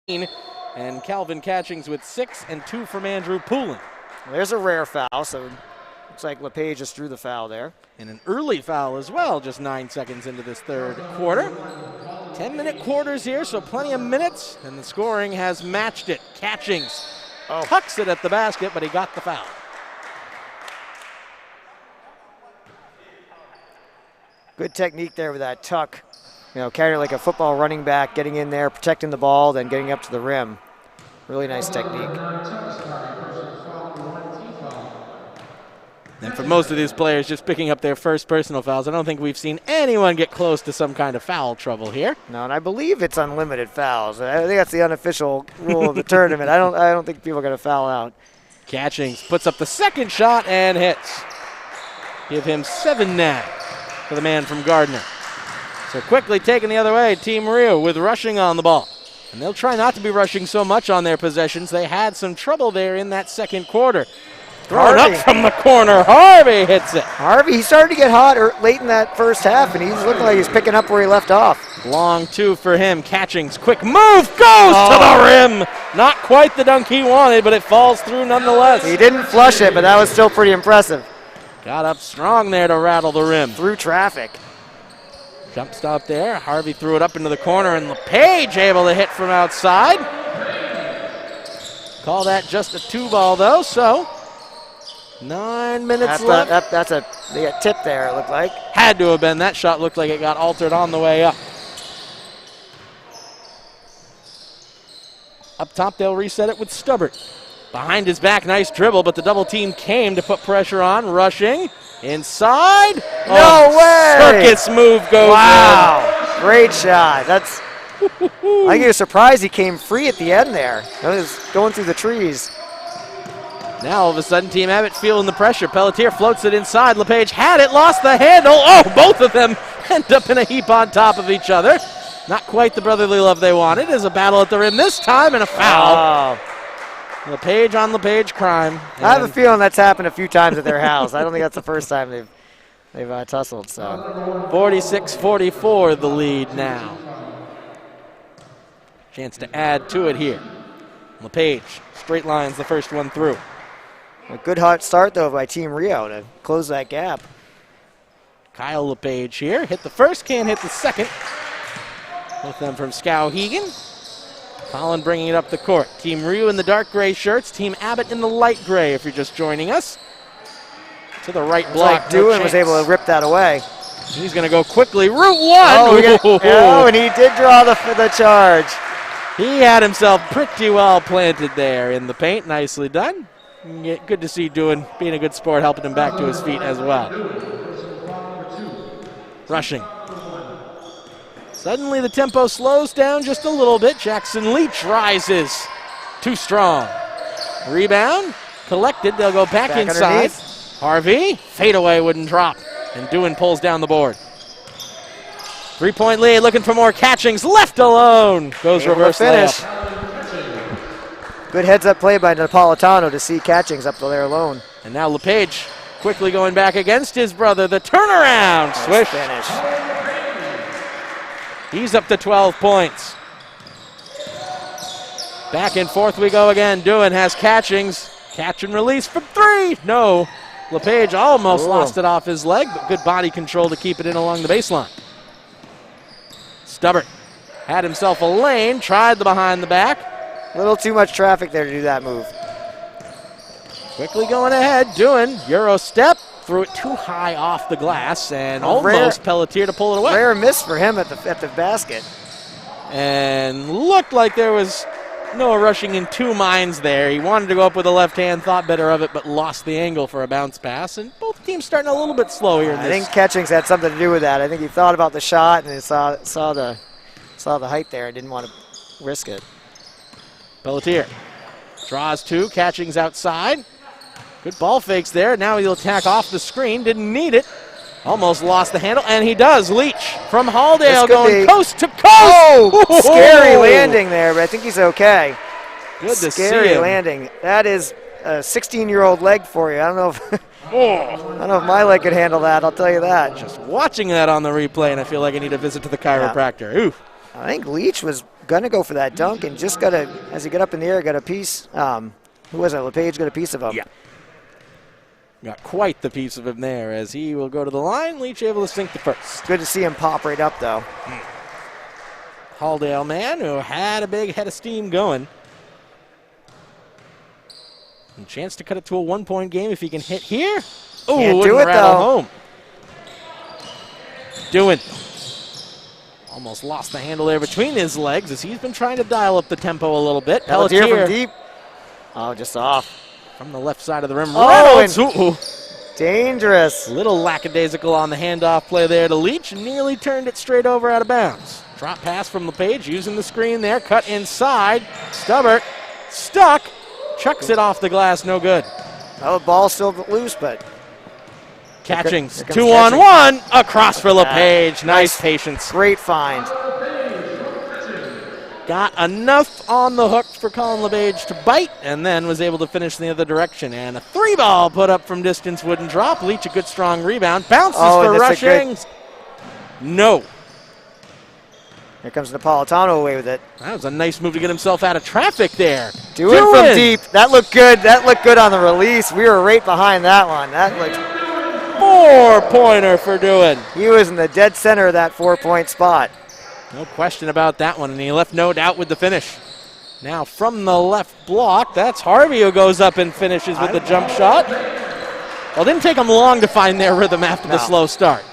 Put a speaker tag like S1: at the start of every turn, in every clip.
S1: And Calvin Catchings with 6 and 2 from Andrew Poulin.
S2: There's a rare foul, so looks like LePage just drew the foul there.
S1: And an early foul as well, just 9 seconds into this third quarter. 10-minute quarters here, so plenty of minutes, and the scoring has matched it. Catchings tucks it at the basket, but he got the foul.
S2: Good technique there with that tuck. You know, carrying like a football running back, getting in there, protecting the ball, then getting up to the rim. Really nice technique.
S1: And for most of these players, just picking up their first personal fouls, I don't think we've seen anyone get close to some kind of foul trouble here.
S2: No, and I believe it's unlimited fouls. I think that's the unofficial rule of the tournament. I don't think people are going to foul out.
S1: Catchings puts up the second shot and hits. Give him 7 now for the man from Gardner. So quickly taken the other way, Team Rio with rushing on the ball. And they'll try not to be rushing so much on their possessions. They had some trouble there in that second quarter. Thrown up from the corner, Harvey hits it.
S2: Harvey, he started to get hot late in that first half, and he's looking like he's picking up where he left off.
S1: Long two for him. Catchings, quick move, goes to the rim. Not quite the dunk he wanted, but it falls through nonetheless.
S2: He didn't flush it, but that was still pretty impressive.
S1: Got up strong there to rattle the rim.
S2: Through traffic.
S1: Jump stop there. Harvey threw it up into the corner, and LePage able to hit from outside. Call that just a 2-ball, though, so 9 minutes left.
S2: They got tipped there, it looked like.
S1: Had to have been. That shot looked like it got altered on the way up. Up top, they'll reset it with Stubbert. Behind his back, nice dribble, but the double team came to put pressure on. Rushing. Inside.
S2: No way!
S1: Circus move goes in.
S2: Wow. Great shot. I think he was surprised he came free at the end there. He was going through the trees.
S1: Now all of a sudden, Team Abbott feeling the pressure. Pelletier floats it inside. LePage had it, lost the handle. Oh, both of them end up in a heap on top of each other. Not quite the brotherly love they wanted. There's a battle at the rim this time and a foul.
S2: Oh.
S1: LePage on LePage crime.
S2: I have a feeling that's happened a few times at their house. I don't think that's the first time they've tussled. So
S1: 46-44 the lead now. Chance to add to it here. LePage straight lines the first one through.
S2: A good hot start though by Team Rio to close that gap.
S1: Kyle LePage here. Hit the first, can't hit the second. Both of them from Skowhegan. Colin bringing it up the court. Team Rio in the dark gray shirts. Team Abbott in the light gray if you're just joining us. To the right block.
S2: Doohan was able to rip that away.
S1: He's going to go quickly. Route 1.
S2: And he did draw the charge.
S1: He had himself pretty well planted there in the paint. Nicely done. Good to see Doohan being a good sport, helping him back to his feet as well. Rushing. Suddenly the tempo slows down just a little bit. Jackson Leach rises. Too strong. Rebound. Collected. They'll go back inside.
S2: Underneath.
S1: Harvey. Fadeaway wouldn't drop. And Doohan pulls down the board. 3-point lead. Looking for more Catchings. Left alone. Goes reverse finish.
S2: Good heads-up play by Napolitano to see Catchings up there alone.
S1: And now LePage quickly going back against his brother. The turnaround. Swish.
S2: Finish.
S1: He's up to 12 points. Back and forth we go again. Doohan has Catchings. Catch and release from 3. No. LePage almost lost it off his leg, but good body control to keep it in along the baseline. Stubbert had himself a lane, tried the behind the back.
S2: A little too much traffic there to do that move.
S1: Quickly going ahead. Doohan, Euro step. Threw it too high off the glass and almost Pelletier to pull it away.
S2: Rare miss for him at the basket.
S1: And looked like there was Noah rushing in 2 minds there. He wanted to go up with the left hand, thought better of it, but lost the angle for a bounce pass. And both teams starting a little bit slow here.
S2: I think Catchings had something to do with that. I think he thought about the shot and he saw the height there and didn't want to risk it.
S1: Pelletier draws 2, Catchings outside. Good ball fakes there. Now he'll attack off the screen. Didn't need it. Almost lost the handle, and he does. Leach from Halldale going coast to coast.
S2: Oh, scary landing there, but I think he's okay.
S1: Good to see him.
S2: Scary landing. That is a 16-year-old leg for you. I don't know if my leg could handle that. I'll tell you that.
S1: Just watching that on the replay, and I feel like I need a visit to the chiropractor. Ooh.
S2: I think Leach was going to go for that dunk and just got to, as he got up in the air, got a piece. Who was it? LePage got a piece of him.
S1: Yeah. Got quite the piece of him there as he will go to the line. Leach able to sink the first.
S2: Good to see him pop right up, though.
S1: Hallowell Maine, who had a big head of steam going. And chance to cut it to a one-point game if he can hit here. Oh,
S2: Can't do it,
S1: rattle
S2: though.
S1: home. Doing. Almost lost the handle there between his legs as he's been trying to dial up the tempo a little bit.
S2: Pelletier from deep. Oh, just off.
S1: From the left side of the rim.
S2: Oh,
S1: Reynolds.
S2: Dangerous.
S1: A little lackadaisical on the handoff play there to Leach. Nearly turned it straight over out of bounds. Drop pass from LePage using the screen there. Cut inside. Stubbert. Stuck. Chucks it off the glass. No good.
S2: Oh, the ball's still loose, but.
S1: Catching.
S2: Here comes
S1: 2-on-1. Across for LePage. Nice patience.
S2: Great find.
S1: Got enough on the hook for Colin LePage to bite, and then was able to finish in the other direction. And a 3-ball put up from distance wouldn't drop. Leach a good strong rebound. Bounces for rushing. No.
S2: Here comes Napolitano away with it.
S1: That was a nice move to get himself out of traffic there.
S2: Do it from deep. That looked good. That looked good on the release. We were right behind that one. That looked.
S1: 4-pointer for Dewan.
S2: He was in the dead center of that 4-point spot.
S1: No question about that one, and he left no doubt with the finish. Now from the left block, that's Harvey who goes up and finishes with the jump shot. Well, it didn't take him long to find their rhythm after the slow start.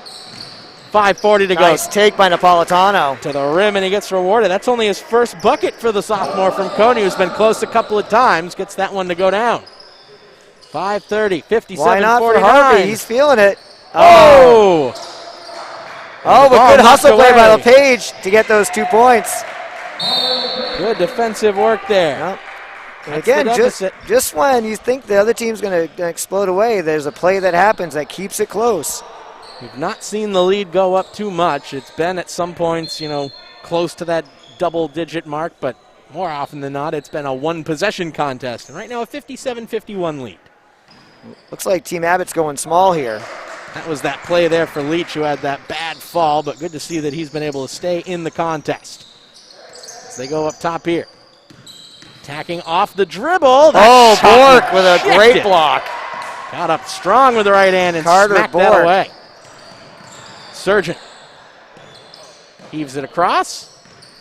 S1: 5:40 to go.
S2: Nice take by Napolitano.
S1: To the rim, and he gets rewarded. That's only his first bucket for the sophomore from Coney, who's been close a couple of times. Gets that one to go down. 5:30, 57-49.
S2: Why not for Harvey? He's feeling it.
S1: Oh!
S2: Oh, but good hustle play by LePage to get those 2 points.
S1: Good defensive work there.
S2: Yep. And again, just when you think the other team's going to explode away, there's a play that happens that keeps it close.
S1: We've not seen the lead go up too much. It's been at some points, close to that double-digit mark, but more often than not, it's been a one-possession contest. And right now, a 57-51 lead.
S2: Looks like Team Abbott's going small here.
S1: That was that play there for Leach, who had that bad fall, but good to see that he's been able to stay in the contest. As they go up top here. Attacking off the dribble.
S2: Bork with a great block.
S1: Got up strong with the right hand and smacked
S2: Bork.
S1: that away. Surgeon heaves it across.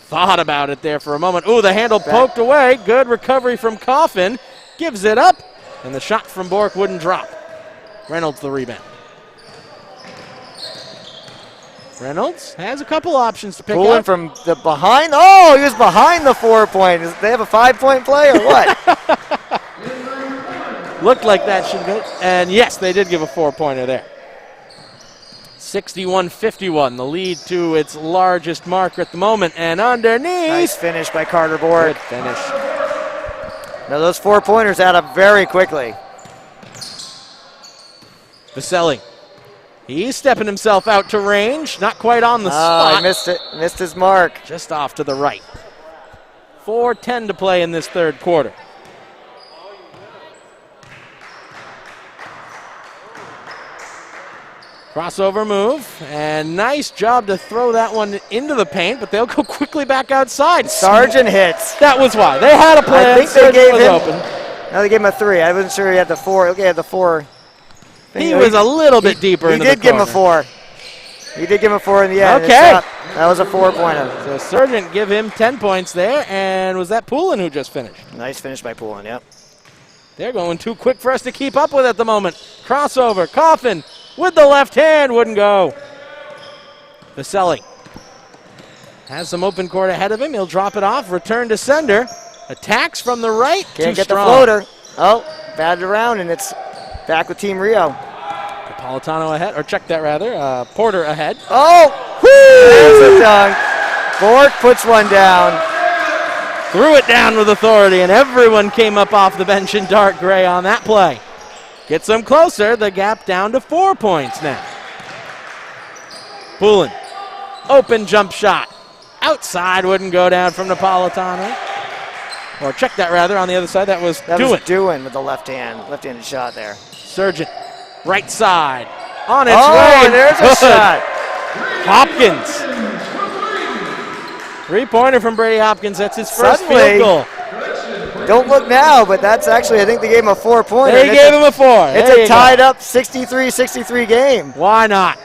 S1: Thought about it there for a moment. Ooh, the handle poked away. Good recovery from Coffin. Gives it up, and the shot from Bork wouldn't drop. Reynolds the rebound. Reynolds has a couple options to pick
S2: Pulling
S1: up.
S2: from the behind. Oh, he was behind the 4-point. They have a 5-point play or what?
S1: Looked like that should go. And yes, they did give a 4-pointer there. 61-51, the lead to its largest marker at the moment. And underneath.
S2: Nice finish by Carter Bork.
S1: Good finish.
S2: Now those 4-pointers add up very quickly.
S1: Vaselli. He's stepping himself out to range. Not quite on the spot.
S2: He missed it. Missed his mark.
S1: Just off to the right. 4:10 to play in this third quarter. Crossover move, and nice job to throw that one into the paint, but they'll go quickly back outside.
S2: Sargent hits.
S1: That was why. They had a plan.
S2: I think they gave him.
S1: Open.
S2: No, they gave him a 3. I wasn't sure he had the 4. Okay, he had the 4.
S1: He was a little bit deeper into the corner.
S2: He did give him a 4. He did give him a 4 in the end.
S1: Okay.
S2: That was a 4-pointer.
S1: So Sargent give him 10 points there, and was that Poulin who just finished?
S2: Nice finish by Poulin, yep.
S1: They're going too quick for us to keep up with at the moment. Crossover, Coffin with the left hand, wouldn't go. Vaselli has some open court ahead of him. He'll drop it off, return to sender. Attacks from the right.
S2: Can't get
S1: strong.
S2: the floater. Oh, batted around, and it's back with Team Rio.
S1: Napolitano ahead, or check that rather. Porter ahead.
S2: Oh, there's a dunk. Bork puts one down.
S1: Threw it down with authority, and everyone came up off the bench in dark gray on that play. Gets them closer. The gap down to 4 points now. Poulin, open jump shot. Outside, wouldn't go down from Napolitano. Or check that rather on the other side. That was
S2: Dewan with the left-handed shot there.
S1: Sargent, right side, on its way.
S2: Oh, there's a shot.
S1: Hopkins Three-pointer from Brady Hopkins. That's his first
S2: Suddenly,
S1: field goal.
S2: Don't look now, but that's actually, I think they gave him a 4-pointer.
S1: They gave him a 4.
S2: It's a tied-up 63-63 game.
S1: Why not?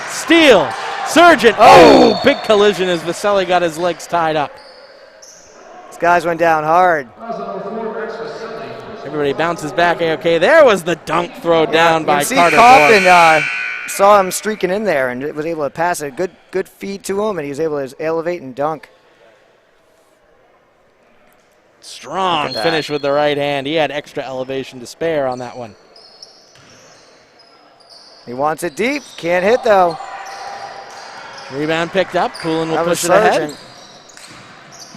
S1: Steal. Surgeon. Oh, big collision as Vaselli got his legs tied up.
S2: These guys went down hard.
S1: Everybody bounces back. Okay, there was the dunk throw down by Carter
S2: Coffin saw him streaking in there and was able to pass a good feed to him, and he was able to elevate and dunk.
S1: Strong finish with the right hand. He had extra elevation to spare on that one.
S2: He wants it deep. Can't hit, though.
S1: Rebound picked up. Poulin will push it ahead.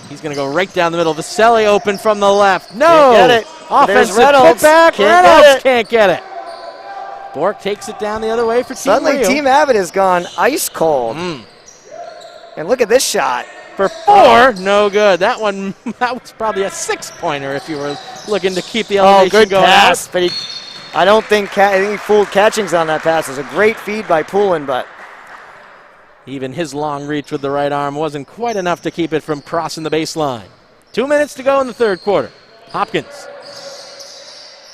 S1: He's going to go right down the middle. Vaselli open from the left. No!
S2: Can't get it.
S1: Offensive
S2: Reynolds.
S1: putback. Reynolds can't get it. Bork takes it down the other way for Team
S2: Suddenly,
S1: Rio.
S2: Team Abbott has gone ice cold. And look at this shot.
S1: For 4, no good. That one, that was probably a 6-pointer if you were looking to keep the elevation
S2: good
S1: going
S2: pass,
S1: out.
S2: but I think he fooled Catchings on that pass. It was a great feed by Poulin, but
S1: even his long reach with the right arm wasn't quite enough to keep it from crossing the baseline. 2 minutes to go in the third quarter. Hopkins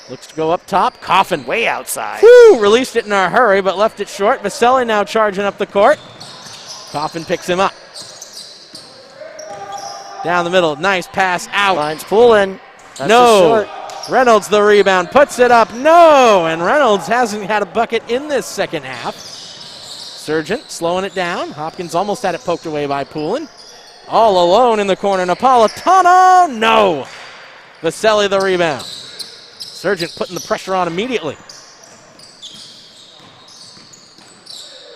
S1: looks to go up top. Coffin
S2: way outside.
S1: Woo! Released it in a hurry, but left it short. Vaselli now charging up the court. Coffin picks him up. Down the middle, nice pass out.
S2: Finds Poulin.
S1: No. Reynolds the rebound, puts it up. No, and Reynolds hasn't had a bucket in this second half. Surgent slowing it down. Hopkins almost had it poked away by Poulin. All alone in the corner. Napolitano, no. Vaselli the rebound. Surgent putting the pressure on immediately.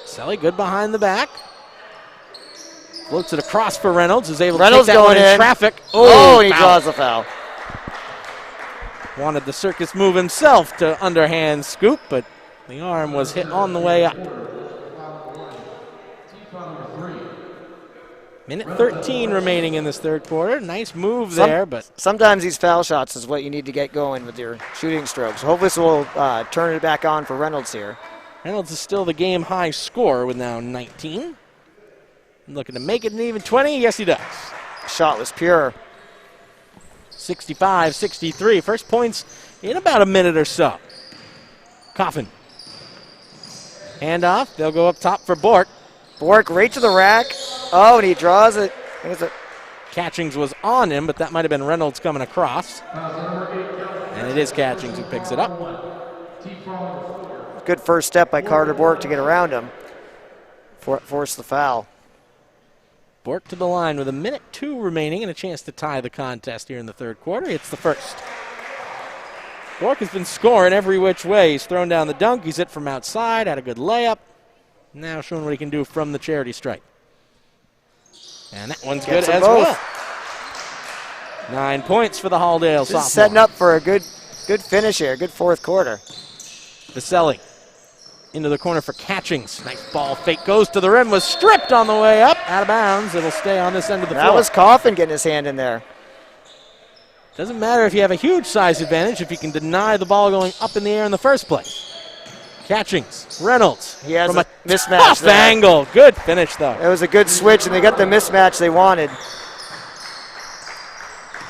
S1: Vaselli good behind the back. Floats it across for Reynolds. Is able to take that one in traffic.
S2: Oh, and he draws the foul.
S1: Wanted the circus move himself to underhand scoop, but the arm was hit on the way up. Minute 13 remaining in this third quarter. Nice move there, but
S2: sometimes these foul shots is what you need to get going with your shooting strokes. Hopefully this will turn it back on for Reynolds here.
S1: Reynolds is still the game-high scorer with now 19. Looking to make it an even 20. Yes, he does.
S2: Shot was pure.
S1: 65-63. First points in about a minute or so. Coffin. Handoff. They'll go up top for Bork.
S2: Bork right to the rack. Oh, and he draws it.
S1: Catchings was on him, but that might have been Reynolds coming across. And it is Catchings who picks it up.
S2: Good first step by Carter Bork to get around him. Force the foul.
S1: Bork to the line with 1:02 remaining and a chance to tie the contest here in the third quarter. It's the first. Bork has been scoring every which way. He's thrown down the dunk. He's hit from outside, had a good layup. Now showing what he can do from the charity stripe. And that one's good as well. 9 points for the Halldale sophomore.
S2: Setting up for a good finish here, good fourth quarter.
S1: Vaselli into the corner for Catchings. Nice ball fake, goes to the rim, was stripped on the way up, out of bounds. It'll stay on this end of the floor.
S2: That was Coffin getting his hand in there.
S1: Doesn't matter if you have a huge size advantage if you can deny the ball going up in the air in the first place. Catchings, Reynolds.
S2: He has
S1: from
S2: a mismatch
S1: tough
S2: there.
S1: angle. Good finish, though.
S2: It was a good switch, and they got the mismatch they wanted.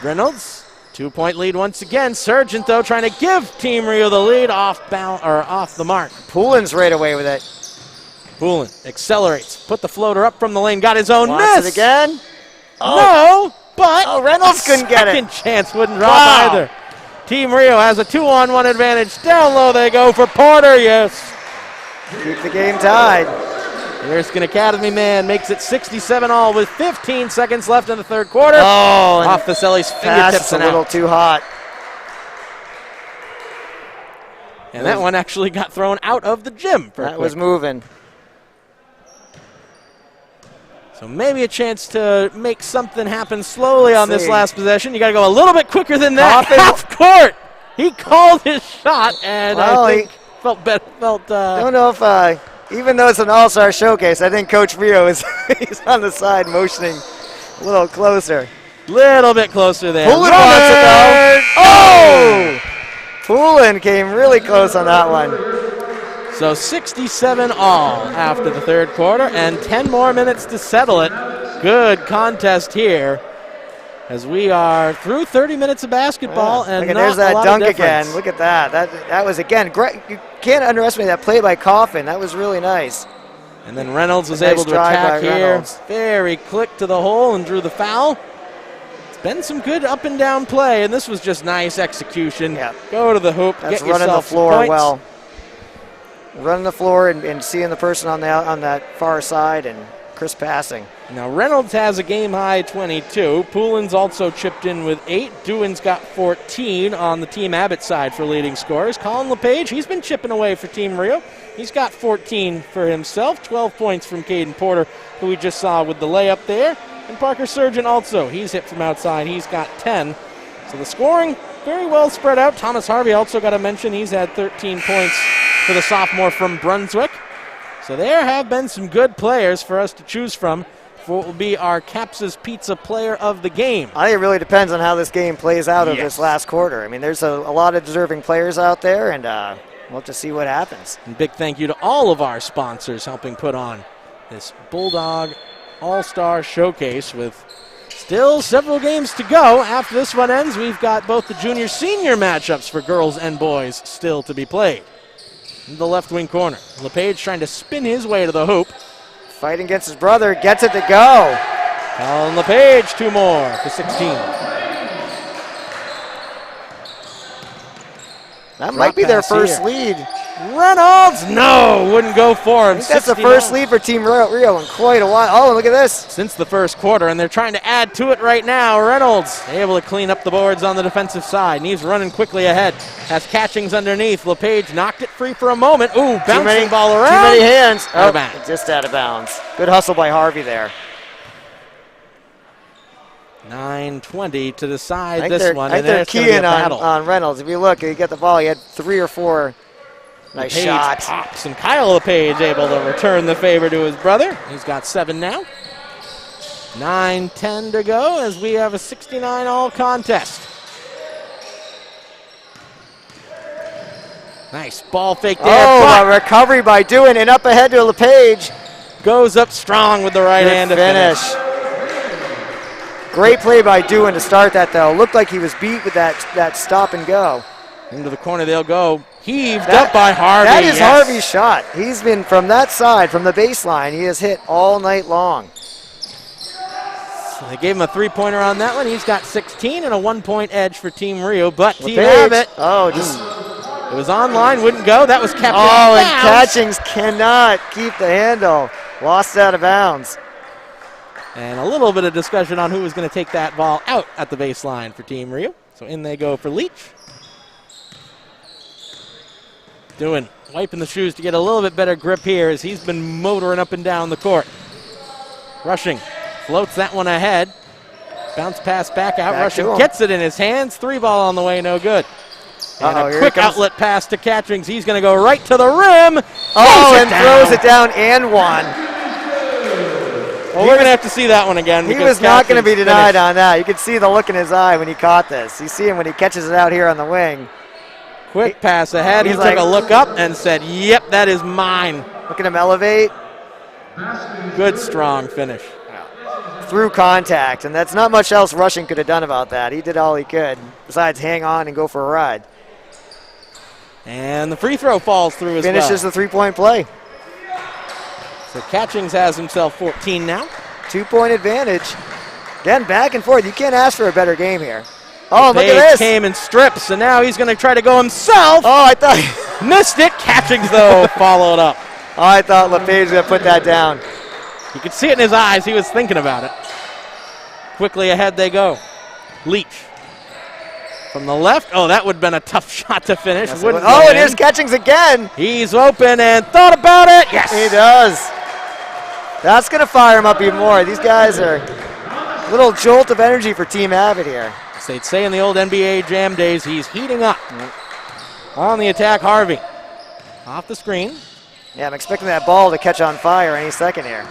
S1: Reynolds, 2-point lead once again. Surgent, though, trying to give Team Rio the lead off the mark.
S2: Poulin's right away with it.
S1: Poulin accelerates, put the floater up from the lane, got his own
S2: Wants
S1: miss.
S2: it again.
S1: No, but
S2: Reynolds couldn't get it.
S1: Second chance wouldn't drop either. Team Rio has a 2-on-1 advantage. Down low they go for Porter, yes.
S2: Keep the game tied.
S1: Erskine Academy man makes it 67-all with 15 seconds left in the third quarter.
S2: Oh,
S1: off Vaselli's fingertips
S2: a
S1: and
S2: little
S1: out.
S2: too hot.
S1: And that one actually got thrown out of the gym.
S2: That was moving.
S1: So maybe a chance to make something happen slowly on this last possession. You got to go a little bit quicker than that. Half court. He called his shot, and I think felt better.
S2: Don't know if, even though it's an all-star showcase, I think Coach Rio is he's on the side motioning a little closer.
S1: Little bit closer there.
S2: Poulin wants it though. Oh! Poulin came really close on that one.
S1: So 67-all after the third quarter, and 10 more minutes to settle it. good contest here as we are through 30 minutes of basketball.
S2: Yeah.
S1: And
S2: look,
S1: not
S2: there's that
S1: a lot
S2: dunk
S1: of difference.
S2: again. Look at that. That was, again, great. You can't underestimate that play by Coffin. That was really nice.
S1: And then Reynolds was
S2: Nice
S1: able to
S2: drive
S1: attack
S2: by
S1: here.
S2: Reynolds.
S1: Very quick to the hole and drew the foul. It's been some good up and down play, and this was just nice execution.
S2: Yeah.
S1: Go to the hoop,
S2: That's
S1: get
S2: running
S1: yourself
S2: the floor
S1: some points.
S2: well. Running the floor and seeing the person on that far side and crisp passing.
S1: Now Reynolds has a game-high 22. Poulin's also chipped in with 8. Dewan's got 14 on the Team Abbott side for leading scorers. Colin LePage, he's been chipping away for Team Rio. He's got 14 for himself. 12 points from Caden Porter, who we just saw with the layup there. And Parker Surgeon also, he's hit from outside. He's got 10. So the scoring very well spread out. Thomas Harvey also got to mention he's had 13 points for the sophomore from Brunswick. So there have been some good players for us to choose from for what will be our Caps's Pizza Player of the Game.
S2: I think it really depends on how this game plays out of this last quarter. I mean, there's a lot of deserving players out there, and we'll have to see what happens.
S1: And big thank you to all of our sponsors helping put on this Bulldog All-Star Showcase with still several games to go. After this one ends, we've got both the junior-senior matchups for girls and boys still to be played. In the left wing corner, LePage trying to spin his way to the hoop.
S2: Fighting against his brother, gets it to go.
S1: Colin LePage, 2 more for 16.
S2: That might be their first lead.
S1: Reynolds, no, wouldn't go for him.
S2: I think that's the first lead for Team Rio in quite a while. Oh, look at this.
S1: Since the first quarter, and they're trying to add to it right now. Reynolds able to clean up the boards on the defensive side. And he's running quickly ahead. Has Catchings underneath. LePage knocked it free for a moment. Ooh, bouncing ball around.
S2: Too many hands.
S1: Out of bounds.
S2: Just out of bounds. Good hustle by Harvey there.
S1: 9:20 to decide this one.
S2: I think they're keying on Reynolds. If you look, you get the ball. He had 3 or 4 nice
S1: LePage
S2: shots.
S1: Pops, and Kyle LePage able to return the favor to his brother. He's got 7 now. 9:10 to go as we have a 69-all contest. Nice ball fake there.
S2: Oh, a recovery by Dewan and up ahead to LePage.
S1: Goes up strong with the right hand to finish.
S2: Great play by Dewan to start that, though. Looked like he was beat with that stop and go.
S1: Into the corner they'll go. Heaved up by Harvey.
S2: That is Harvey's shot. He's been from that side, from the baseline. He has hit all night long.
S1: So they gave him a 3-pointer on that one. He's got 16 and a 1-point edge for Team Rio. But Team Abbott.
S2: Oh, just.
S1: It was online, wouldn't go. That was kept
S2: Oh,
S1: in
S2: and
S1: bounds.
S2: Catchings cannot keep the handle. Lost out of bounds.
S1: And a little bit of discussion on who was going to take that ball out at the baseline for Team Rio. So in they go for Leach. Wiping the shoes to get a little bit better grip here as he's been motoring up and down the court. Rushing, floats that one ahead. Bounce pass back out. Rushing gets it in his hands. 3-ball on the way, no good. And a quick outlet pass to Catchings. He's going to go right to the rim.
S2: Oh, and throws it down and one.
S1: Well, we're going to have to see that one again.
S2: He was not going to be denied on that. You could see the look in his eye when he caught this. You see him when he catches it out here on the wing.
S1: Quick pass ahead. He took a look up and said, yep, that is mine.
S2: Look at him elevate.
S1: Good, strong finish.
S2: Through contact, and that's not much else Rushing could have done about that. He did all he could, besides hang on and go for a ride.
S1: And the free throw falls through as well.
S2: Finishes the 3-point play.
S1: So Catchings has himself 14 now.
S2: 2-point advantage. Again, back and forth. You can't ask for a better game here. Oh, look at this.
S1: Came in strips, and now he's going to try to go himself.
S2: Oh, I thought.
S1: Missed it. Catchings, though, followed up.
S2: Oh, I thought LePage was going to put that down.
S1: You could see it in his eyes. He was thinking about it. Quickly ahead they go. Leach. From the left. Oh, that would have been a tough shot to finish.
S2: Yes, and here's Catchings again.
S1: He's open and thought about it. Yes.
S2: He does. That's going to fire him up even more. These guys are a little jolt of energy for Team Abbott here.
S1: As they'd say in the old NBA Jam days, he's heating up. On the attack, Harvey. Off the screen.
S2: Yeah, I'm expecting that ball to catch on fire any second here.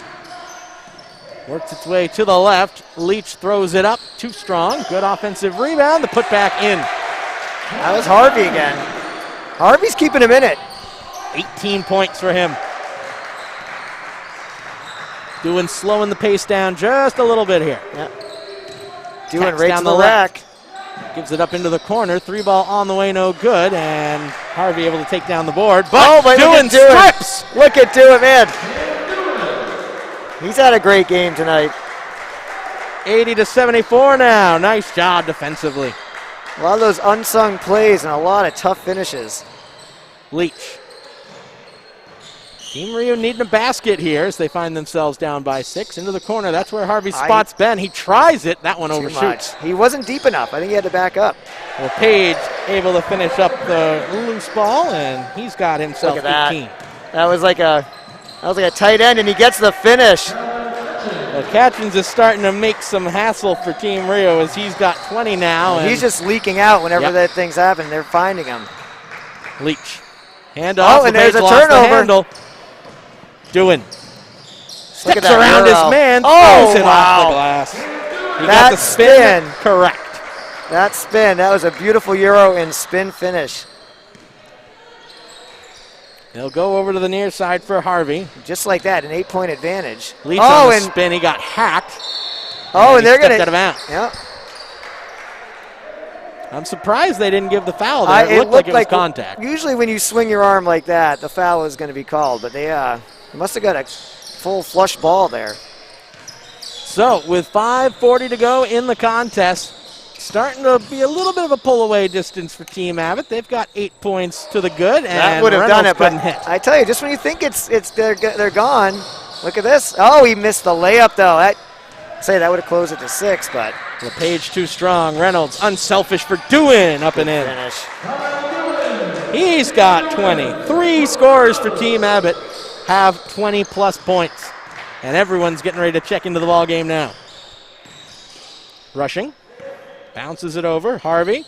S1: Works its way to the left. Leach throws it up. Too strong. Good offensive rebound. The putback in.
S2: That was Harvey again. Harvey's keeping him in it.
S1: 18 points for him. slowing the pace down just a little bit here.
S2: Yeah. Doing
S1: Tax
S2: right
S1: down
S2: to the rack.
S1: Gives it up into the corner. 3-ball on the way, no good. And Harvey able to take down the board. But doing strips.
S2: Look at Dewey, man. He's had a great game tonight.
S1: 80-74 now. Nice job defensively.
S2: A lot of those unsung plays and a lot of tough finishes.
S1: Leach. Team Rio needing a basket here as they find themselves down by 6. Into the corner. That's where Harvey spots Ben. He tries it. That one overshoots.
S2: He wasn't deep enough. I think he had to back up.
S1: Well, Page able to finish up the loose ball, and he's got himself 18.
S2: That was like a tight end, and he gets the finish.
S1: Well, Catchins is starting to make some hassle for Team Rio as he's got 20 now.
S2: He's just leaking out whenever that thing's happen. They're finding him.
S1: Leach. Hand off.
S2: Oh, and there's a turnover.
S1: Steps around his man.
S2: Oh,
S1: throws it off the glass. He got the spin. Correct.
S2: That spin. That was a beautiful Euro and spin finish.
S1: They'll go over to the near side for Harvey.
S2: Just like that, an 8-point advantage.
S1: Leach on the spin. He got hacked.
S2: Oh, and they're going to.
S1: Out of bounds.
S2: Yeah.
S1: I'm surprised they didn't give the foul there. It looked like it was contact.
S2: Usually when you swing your arm like that, the foul is going to be called, but they must have got a full flush ball there.
S1: So with 5:40 to go in the contest, starting to be a little bit of a pull-away distance for Team Abbott. They've got 8 points to the good, and
S2: that would have done it, but
S1: hit.
S2: I tell you, just when you think they're gone, look at this. Oh, he missed the layup though. That would have closed it to 6, but
S1: LePage too strong. Reynolds unselfish for doing up and in.
S2: Finish.
S1: He's got 20. 3 scorers for Team Abbott have 20-plus points, and everyone's getting ready to check into the ball game now. Rushing. Bounces it over. Harvey.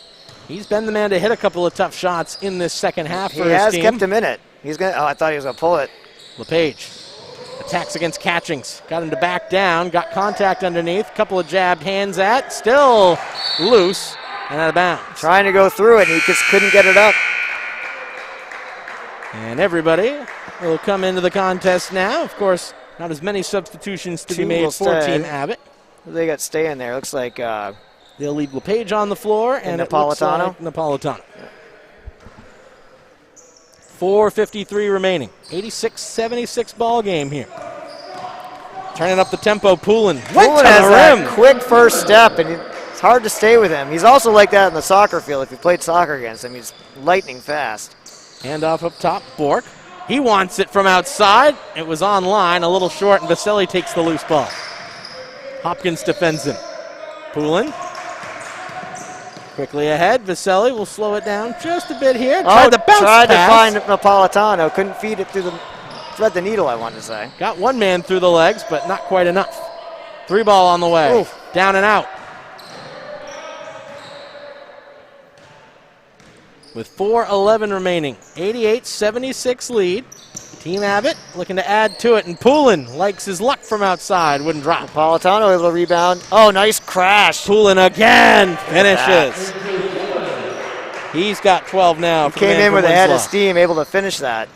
S1: He's been the man to hit a couple of tough shots in this second half for his team.
S2: He has kept him in it. I thought he was going to pull it.
S1: LePage attacks against Catchings. Got him to back down. Got contact underneath. Couple of jabbed hands at. Still loose and out of bounds.
S2: Trying to go through it, and he just couldn't get it up.
S1: And everybody will come into the contest now. Of course, not as many substitutions to be made for Team Abbott.
S2: They got staying there. Looks like
S1: they'll leave LePage on the floor and
S2: Napolitano.
S1: Napolitano. 4:53 remaining. 86-76 ball game here. Turning up the tempo, Poulin.
S2: Poulin has that quick first step, and it's hard to stay with him. He's also like that in the soccer field. If you played soccer against him, he's lightning fast.
S1: Handoff up top, Bork. He wants it from outside. It was on line, a little short, and Vasily takes the loose ball. Hopkins defends him. Poulin. Quickly ahead. Vasily will slow it down just a bit here. Tried to
S2: find Napolitano. Couldn't feed it thread the needle, I wanted to say.
S1: Got one man through the legs, but not quite enough. 3-ball on the way.
S2: Oof.
S1: Down and out. With 4:11 remaining. 88-76 lead. Team Abbott looking to add to it, and Poulin likes his luck from outside. Wouldn't drop.
S2: Napolitano able to rebound. Oh, nice crash.
S1: Poulin again finishes. He's got 12 now.
S2: He came in with a head of steam, able to finish that.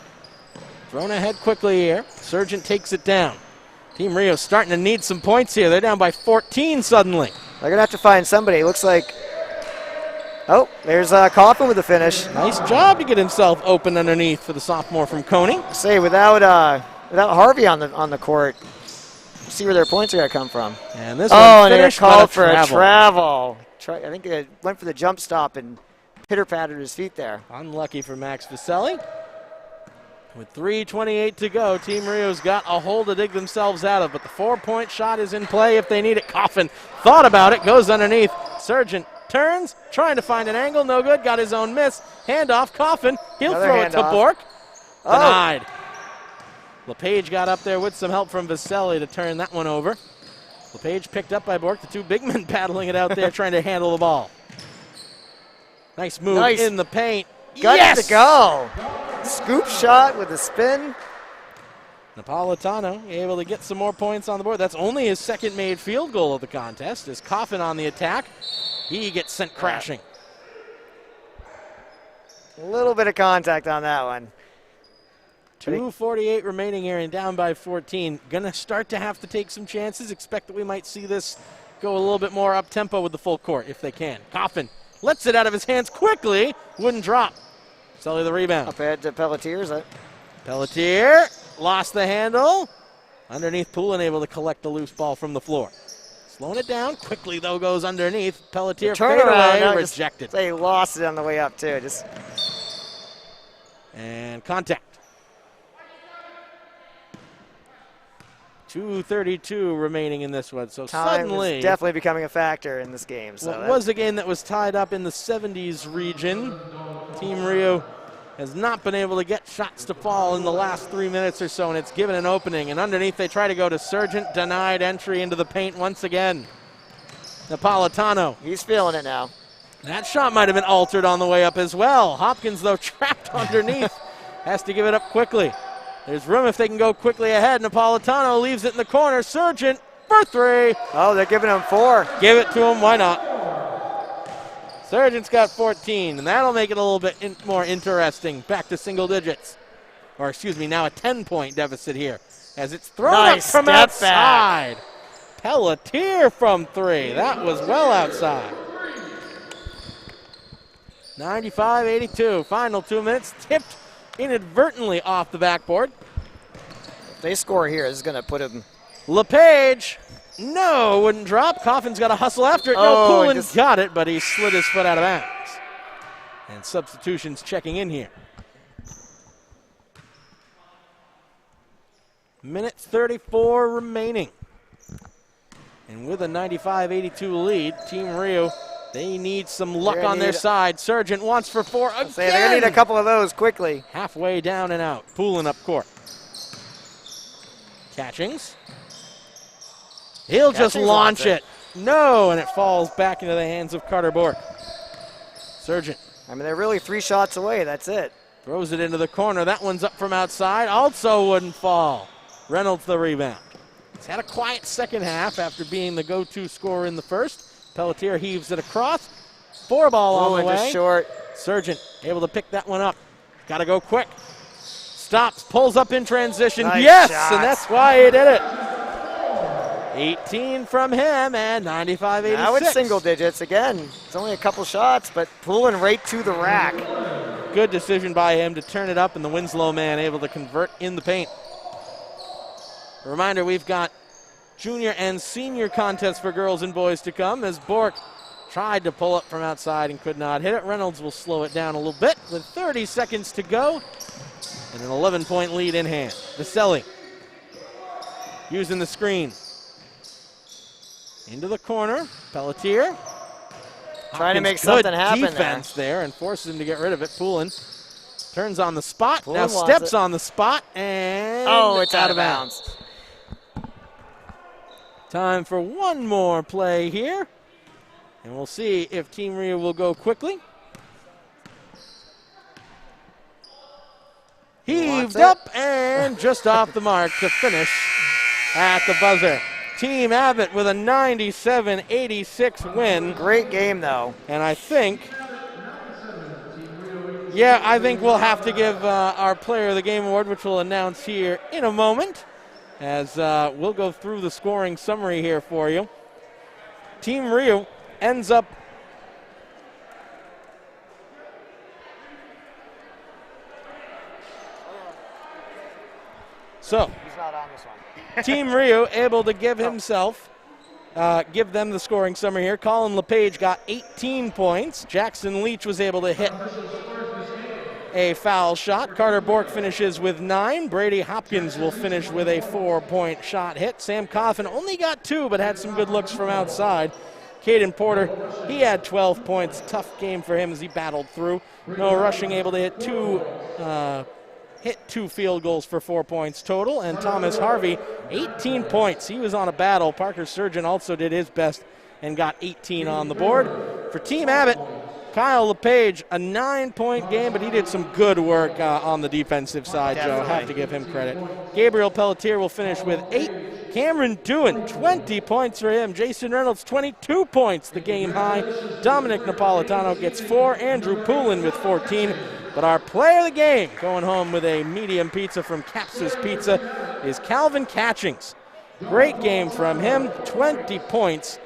S1: Thrown ahead quickly here. Sargent takes it down. Team Rio starting to need some points here. They're down by 14 suddenly.
S2: They're going to have to find somebody. It looks like... Oh, there's Coffin with the finish.
S1: Nice job to get himself open underneath for the sophomore from Coney.
S2: Say, without Harvey on the court, see where their points are going to come from.
S1: And this one finished,
S2: and they called for a travel. I think they went for the jump stop and pitter-pattered his feet there.
S1: Unlucky for Max Vasily. With 3:28 to go, Team Rio's got a hole to dig themselves out of, but the 4-point shot is in play if they need it. Coffin thought about it, goes underneath. Sargent turns, trying to find an angle, no good, got his own miss. Handoff, Coffin, he'll throw it to Bork. Denied. LePage got up there with some help from Vasily to turn that one over. LePage picked up by Bork, the two big men battling it out there trying to handle the ball. Nice move in the paint.
S2: Got to go. Scoop shot with a spin.
S1: Napolitano able to get some more points on the board. That's only his second made field goal of the contest. Is Coffin on the attack. He gets sent crashing.
S2: A little bit of contact on that one.
S1: 2:48 remaining here and down by 14. Gonna start to have to take some chances. Expect that we might see this go a little bit more up-tempo with the full court if they can. Coffin lets it out of his hands quickly. Wouldn't drop. Sully the rebound.
S2: Up ahead to Pelletier.
S1: Pelletier lost the handle. Underneath, Poulin able to collect the loose ball from the floor. Slowing it down. Quickly, though, goes underneath. Pelletier fadeaway, rejected.
S2: They lost it on the way up, too.
S1: And contact. 2:32 remaining in this one. So
S2: time
S1: suddenly,
S2: is definitely becoming a factor in this game. So
S1: it was a game that was tied up in the 70s region. Team Rio has not been able to get shots to fall in the last 3 minutes or so, and it's given an opening. And underneath, they try to go to Sargent, denied entry into the paint once again. Napolitano.
S2: He's feeling it now.
S1: That shot might have been altered on the way up as well. Hopkins, though, trapped underneath. Has to give it up quickly. There's room if they can go quickly ahead. Napolitano leaves it in the corner. Sargent for three.
S2: Oh, they're giving him 4.
S1: Give it to him. Why not? Sargent's got 14, and that'll make it a little bit more interesting. Back to single digits. Or, excuse me, now a 10-point deficit here as it's thrown up from outside. Pelletier from 3. That was well outside. 95-82. Final 2 minutes. Tipped inadvertently off the backboard.
S2: If they score here, this is going to put him.
S1: LePage, no, wouldn't drop. Coffin's got to hustle after it. No, Poulin got it, but he slid his foot out of bounds. And substitutions checking in here. Minute 34 remaining. And with a 95-82 lead, Team Rio, they need some luck on their side. Sargent wants for 4 again.
S2: They're going to need a couple of those quickly.
S1: Halfway down and out. Poulin up court. Catchings. He'll just launch it. No, and it falls back into the hands of Carter Bork. Sargent.
S2: I mean, they're really 3 shots away. That's it.
S1: Throws it into the corner. That one's up from outside. Also wouldn't fall. Reynolds the rebound. He's had a quiet second half after being the go-to scorer in the first. Pelletier heaves it across. 4-ball on the way.
S2: Just short.
S1: Sargent able to pick that one up. Got to go quick. Stops, pulls up in transition.
S2: Nice
S1: yes,
S2: shots.
S1: And that's why he did it. 18 from him and 95-86.
S2: Now it's single digits again. It's only a couple shots, but Poulin right to the rack.
S1: Good decision by him to turn it up, and the Winslow man able to convert in the paint. A reminder, we've got junior and senior contests for girls and boys to come as Bork tried to pull up from outside and could not hit it. Reynolds will slow it down a little bit with 30 seconds to go and an 11-point lead in hand. Vaselli using the screen. Into the corner, Pelletier.
S2: Trying to make something happen there.
S1: Defense there and forces him to get rid of it. Poulin turns on the spot,
S2: Poulin
S1: now steps on the spot, and
S2: it's out of bounds.
S1: Time for one more play here, and we'll see if Team Rio will go quickly. Heaved up and just off the mark to finish at the buzzer. Team Abbott with a 97-86 win.
S2: Great game, though.
S1: And I think we'll have to give our Player of the Game award, which we'll announce here in a moment, as we'll go through the scoring summary here for you. Team Rio ends up so.
S2: He's not on this one.
S1: Team Rio able to give them the scoring summary here. Colin LePage got 18 points. Jackson Leach was able to hit a foul shot. Carter Bork finishes with 9. Brady Hopkins will finish with a 4-point shot hit. Sam Coffin only got 2, but had some good looks from outside. Caden Porter, he had 12 points. Tough game for him as he battled through. Noah Rushing able to hit 2 field goals for 4 points total. And Thomas Harvey, 18 points. He was on a battle. Parker Sargent also did his best and got 18 on the board. For Team Abbott, Kyle LePage, a 9-point game, but he did some good work on the defensive side,
S2: Definitely.
S1: Joe. Have to give him credit. Gabriel Pelletier will finish with 8. Cameron Doohan, 20 points for him. Jason Reynolds, 22 points, the game high. Dominic Napolitano gets 4. Andrew Poulin with 14. But our player of the game, going home with a medium pizza from Caps's Pizza, is Calvin Catchings. Great game from him, 20 points.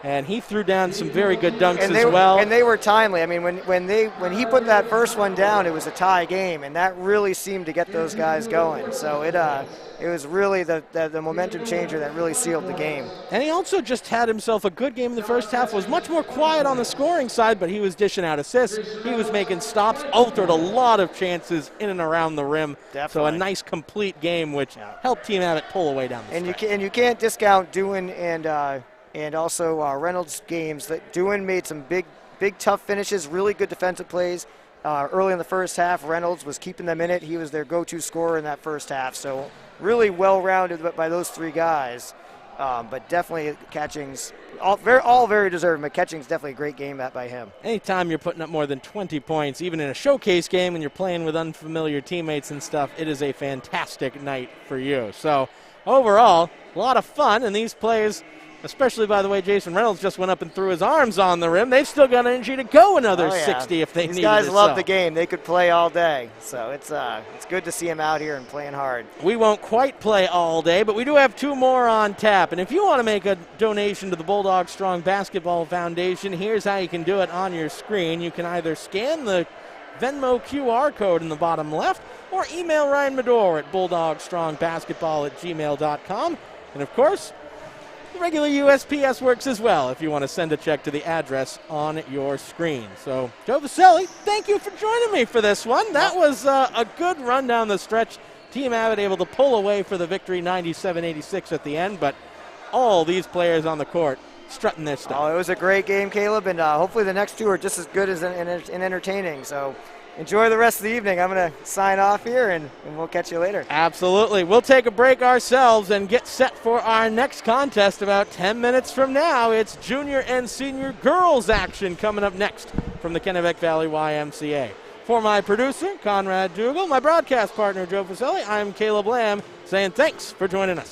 S1: And he threw down some very good dunks as well.
S2: And they were timely. I mean, when he put that first one down, it was a tie game, and that really seemed to get those guys going. So it was really the momentum changer that really sealed the game.
S1: And he also just had himself a good game in the first half. Was much more quiet on the scoring side, but he was dishing out assists. He was making stops, altered a lot of chances in and around the rim.
S2: Definitely.
S1: So a nice complete game, which helped Team Abbott pull away down the stretch.
S2: And you can't discount Dewin and also Reynolds' games. That Dewin made some big, tough finishes, really good defensive plays. Early in the first half, Reynolds was keeping them in it. He was their go-to scorer in that first half. So really well-rounded by those three guys. But definitely Catchings, all very deserving, but Catchings definitely a great game by him.
S1: Anytime you're putting up more than 20 points, even in a showcase game when you're playing with unfamiliar teammates and stuff, it is a fantastic night for you. So overall, a lot of fun, and these plays, especially, by the way, Jason Reynolds just went up and threw his arms on the rim. They've still got energy to go another 60 if they need it.
S2: These guys love the game. They could play all day. So it's good to see them out here and playing hard.
S1: We won't quite play all day, but we do have 2 more on tap. And if you want to make a donation to the Bulldog Strong Basketball Foundation, here's how you can do it on your screen. You can either scan the Venmo QR code in the bottom left or email Ryan Medore at BulldogStrongBasketball@gmail.com. And, of course, the regular USPS works as well if you want to send a check to the address on your screen. So, Joe Vaselli, thank you for joining me for this one. That was a good run down the stretch. Team Abbott able to pull away for the victory, 97-86 at the end, but all these players on the court strutting their stuff.
S2: Oh, it was a great game, Caleb, and hopefully the next 2 are just as good as and entertaining. So enjoy the rest of the evening. I'm going to sign off here, and we'll catch you later.
S1: Absolutely. We'll take a break ourselves and get set for our next contest about 10 minutes from now. It's junior and senior girls action coming up next from the Kennebec Valley YMCA. For my producer, Conrad Dougal, my broadcast partner, Joe Vaselli, I'm Caleb Lamb, saying thanks for joining us.